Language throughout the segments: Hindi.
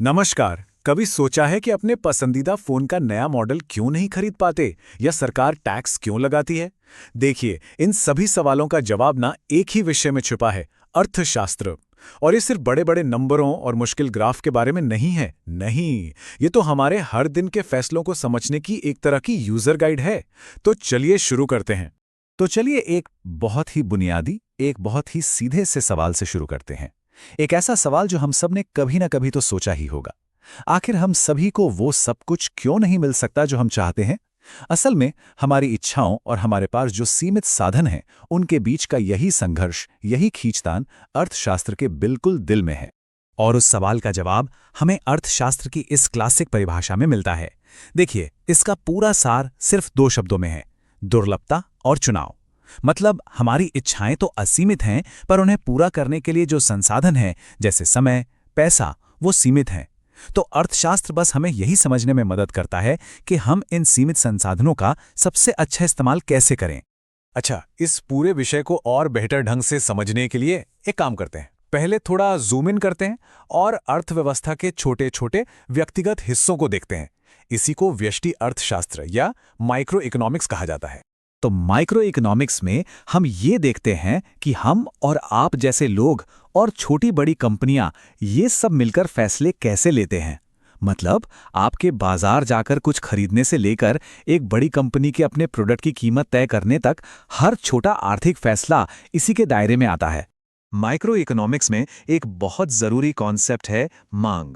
नमस्कार। कभी सोचा है कि अपने पसंदीदा फोन का नया मॉडल क्यों नहीं खरीद पाते या सरकार टैक्स क्यों लगाती है? देखिए, इन सभी सवालों का जवाब ना एक ही विषय में छुपा है, अर्थशास्त्र। और ये सिर्फ बड़े-बड़े नंबरों और मुश्किल ग्राफ के बारे में नहीं है। नहीं, ये तो हमारे हर दिन के फैसलों को समझने की एक तरह की यूजर गाइड है। तो चलिए शुरू करते हैं। तो चलिए एक बहुत ही बुनियादी, एक बहुत ही सीधे से सवाल से शुरू करते हैं। एक ऐसा सवाल जो हम सब ने कभी ना कभी तो सोचा ही होगा। आखिर हम सभी को वो सब कुछ क्यों नहीं मिल सकता जो हम चाहते हैं? असल में हमारी इच्छाओं और हमारे पास जो सीमित साधन हैं, उनके बीच का यही संघर्ष, यही खींचतान अर्थशास्त्र के बिल्कुल दिल में है। और उस सवाल का जवाब हमें अर्थशास्त्र की इस क्लासिक परिभाषा में मिलता है। देखिए, इसका पूरा सार सिर्फ दो शब्दों में है: दुर्लभता और चुनाव। मतलब हमारी इच्छाएं तो असीमित हैं, पर उन्हें पूरा करने के लिए जो संसाधन हैं, जैसे समय, पैसा, वो सीमित हैं। तो अर्थशास्त्र बस हमें यही समझने में मदद करता है कि हम इन सीमित संसाधनों का सबसे अच्छा इस्तेमाल कैसे करें। अच्छा, इस पूरे विषय को और बेहतर ढंग से समझने के लिए एक काम करते हैं। पहले थोड़ा जूम इन करते हैं और अर्थव्यवस्था के छोटे-छोटे व्यक्तिगत हिस्सों को देखते हैं। इसी को व्यष्टि अर्थशास्त्र या माइक्रो इकोनॉमिक्स कहा जाता है। तो माइक्रो इकोनॉमिक्स में हम ये देखते हैं कि हम और आप जैसे लोग और छोटी बड़ी कंपनियां ये सब मिलकर फैसले कैसे लेते हैं। मतलब आपके बाजार जाकर कुछ खरीदने से लेकर एक बड़ी कंपनी के अपने प्रोडक्ट की कीमत तय करने तक हर छोटा आर्थिक फैसला इसी के दायरे में आता है। माइक्रो इकोनॉमिक्स में एक बहुत जरूरी कॉन्सेप्ट है मांग।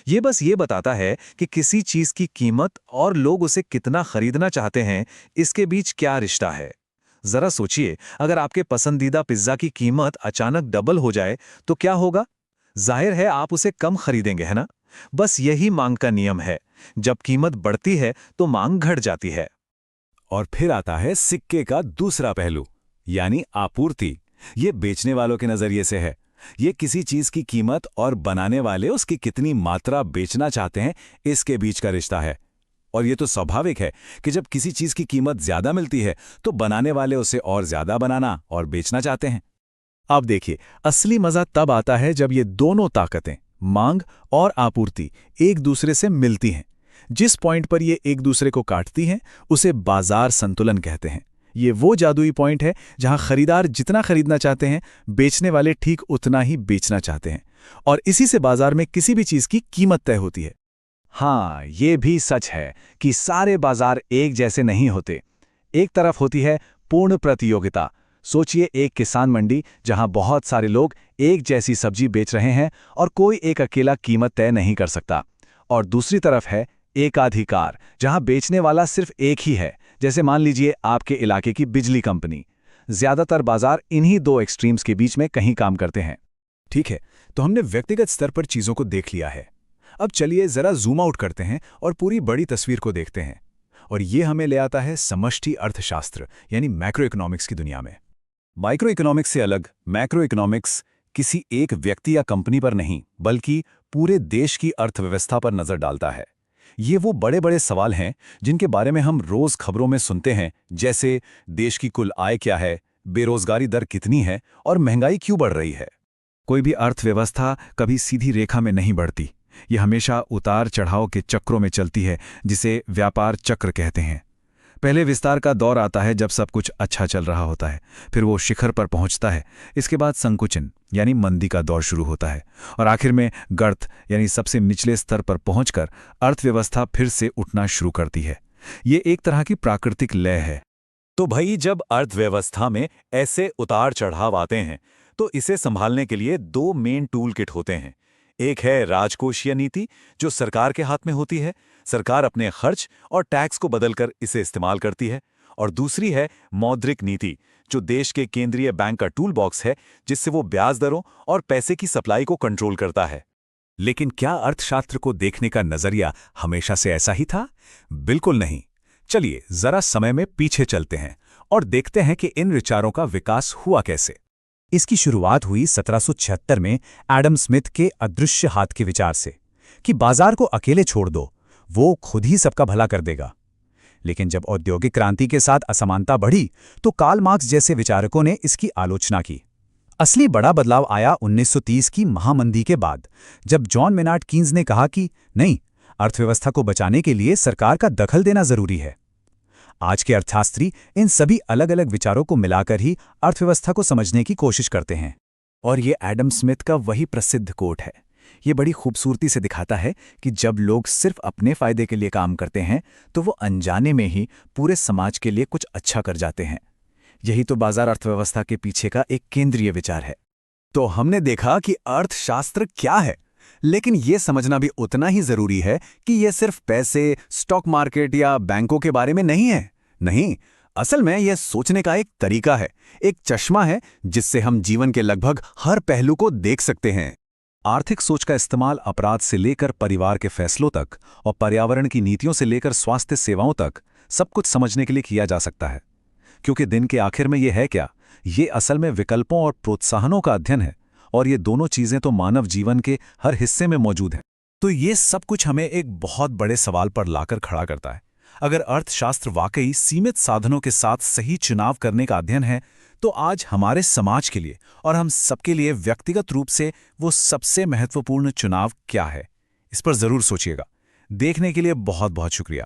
ये बस ये बताता है कि किसी चीज की कीमत और लोग उसे कितना खरीदना चाहते हैं, इसके बीच क्या रिश्ता है। जरा सोचिए, अगर आपके पसंदीदा पिज्जा की कीमत अचानक डबल हो जाए तो क्या होगा? जाहिर है आप उसे कम खरीदेंगे, है ना? बस यही मांग का नियम है। जब कीमत बढ़ती है तो मांग घट जाती है। और फिर आता है सिक्के का दूसरा पहलू, यानी आपूर्ति। ये बेचने वालों के नजरिए से है। ये किसी चीज की कीमत और बनाने वाले उसकी कितनी मात्रा बेचना चाहते हैं, इसके बीच का रिश्ता है। और ये तो स्वाभाविक है कि जब किसी चीज की कीमत ज्यादा मिलती है तो बनाने वाले उसे और ज्यादा बनाना और बेचना चाहते हैं। अब देखिए, असली मजा तब आता है जब ये दोनों ताकतें, मांग और आपूर्ति, एक दूसरे से मिलती हैं। जिस पॉइंट पर ये एक दूसरे को काटती हैं, उसे बाजार संतुलन कहते हैं। ये वो जादुई पॉइंट है जहां खरीदार जितना खरीदना चाहते हैं, बेचने वाले ठीक उतना ही बेचना चाहते हैं। और इसी से बाजार में किसी भी चीज की कीमत तय होती है। हाँ, ये भी सच है कि सारे बाजार एक जैसे नहीं होते। एक तरफ होती है पूर्ण प्रतियोगिता। सोचिए एक किसान मंडी जहां बहुत सारे लोग एक जैसी सब्जी बेच रहे हैं और कोई एक अकेला कीमत तय नहीं कर सकता। और दूसरी तरफ है एकाधिकार, जहां बेचने वाला सिर्फ एक ही है, जैसे मान लीजिए आपके इलाके की बिजली कंपनी। ज्यादातर बाजार इन्हीं दो एक्सट्रीम्स के बीच में कहीं काम करते हैं। ठीक है, तो हमने व्यक्तिगत स्तर पर चीजों को देख लिया है। अब चलिए जरा जूम आउट करते हैं और पूरी बड़ी तस्वीर को देखते हैं। और ये हमें ले आता है समष्टि अर्थशास्त्र यानी मैक्रो इकोनॉमिक्स की दुनिया में। माइक्रो इकोनॉमिक्स से अलग मैक्रो इकोनॉमिक्स किसी एक व्यक्ति या कंपनी पर नहीं, बल्कि पूरे देश की अर्थव्यवस्था पर नजर डालता है। ये वो बड़े बड़े सवाल हैं जिनके बारे में हम रोज खबरों में सुनते हैं, जैसे देश की कुल आय क्या है, बेरोजगारी दर कितनी है और महंगाई क्यों बढ़ रही है। कोई भी अर्थव्यवस्था कभी सीधी रेखा में नहीं बढ़ती। ये हमेशा उतार चढ़ाव के चक्रों में चलती है, जिसे व्यापार चक्र कहते हैं। पहले विस्तार का दौर आता है जब सब कुछ अच्छा चल रहा होता है, फिर वो शिखर पर पहुंचता है। इसके बाद संकुचन यानी मंदी का दौर शुरू होता है और आखिर में गर्त यानी सबसे निचले स्तर पर पहुंचकर अर्थव्यवस्था फिर से उठना शुरू करती है। ये एक तरह की प्राकृतिक लय है। तो भाई, जब अर्थव्यवस्था में ऐसे उतार चढ़ाव आते हैं तो इसे संभालने के लिए दो मेन टूल किट होते हैं। एक है राजकोषीय नीति, जो सरकार के हाथ में होती है। सरकार अपने खर्च और टैक्स को बदलकर इसे इस्तेमाल करती है। और दूसरी है मौद्रिक नीति, जो देश के केंद्रीय बैंक का टूल बॉक्स है, जिससे वो ब्याज दरों और पैसे की सप्लाई को कंट्रोल करता है। लेकिन क्या अर्थशास्त्र को देखने का नजरिया हमेशा से ऐसा ही था? बिल्कुल नहीं। चलिए जरा समय में पीछे चलते हैं और देखते हैं कि इन विचारों का विकास हुआ कैसे। इसकी शुरुआत हुई 1776 में एडम स्मिथ के अदृश्य हाथ के विचार से कि बाजार को अकेले छोड़ दो, वो खुद ही सबका भला कर देगा। लेकिन जब औद्योगिक क्रांति के साथ असमानता बढ़ी तो कार्ल मार्क्स जैसे विचारकों ने इसकी आलोचना की। असली बड़ा बदलाव आया 1930 की महामंदी के बाद, जब जॉन मेनार्ड कीन्स ने कहा कि नहीं, अर्थव्यवस्था को बचाने के लिए सरकार का दखल देना जरूरी है। आज के अर्थशास्त्री इन सभी अलग अलग विचारों को मिलाकर ही अर्थव्यवस्था को समझने की कोशिश करते हैं। और ये एडम स्मिथ का वही प्रसिद्ध कोट है। ये बड़ी खूबसूरती से दिखाता है कि जब लोग सिर्फ अपने फायदे के लिए काम करते हैं तो वो अनजाने में ही पूरे समाज के लिए कुछ अच्छा कर जाते हैं। यही तो बाजार अर्थव्यवस्था के पीछे का एक केंद्रीय विचार है। तो हमने देखा कि अर्थशास्त्र क्या है, लेकिन ये समझना भी उतना ही जरूरी है कि ये सिर्फ पैसे, स्टॉक मार्केट या बैंकों के बारे में नहीं है। नहीं, असल में यह सोचने का एक तरीका है, एक चश्मा है जिससे हम जीवन के लगभग हर पहलू को देख सकते हैं। आर्थिक सोच का इस्तेमाल अपराध से लेकर परिवार के फैसलों तक और पर्यावरण की नीतियों से लेकर स्वास्थ्य सेवाओं तक सब कुछ समझने के लिए किया जा सकता है। क्योंकि दिन के आखिर में ये है क्या, ये असल में विकल्पों और प्रोत्साहनों का अध्ययन है, और ये दोनों चीजें तो मानव जीवन के हर हिस्से में मौजूद हैं। तो ये सब कुछ हमें एक बहुत बड़े सवाल पर लाकर खड़ा करता है। अगर अर्थशास्त्र वाकई सीमित साधनों के साथ सही चुनाव करने का अध्ययन है, तो आज हमारे समाज के लिए और हम सबके लिए व्यक्तिगत रूप से वो सबसे महत्वपूर्ण चुनाव क्या है, इस पर जरूर सोचिएगा। देखने के लिए बहुत बहुत शुक्रिया।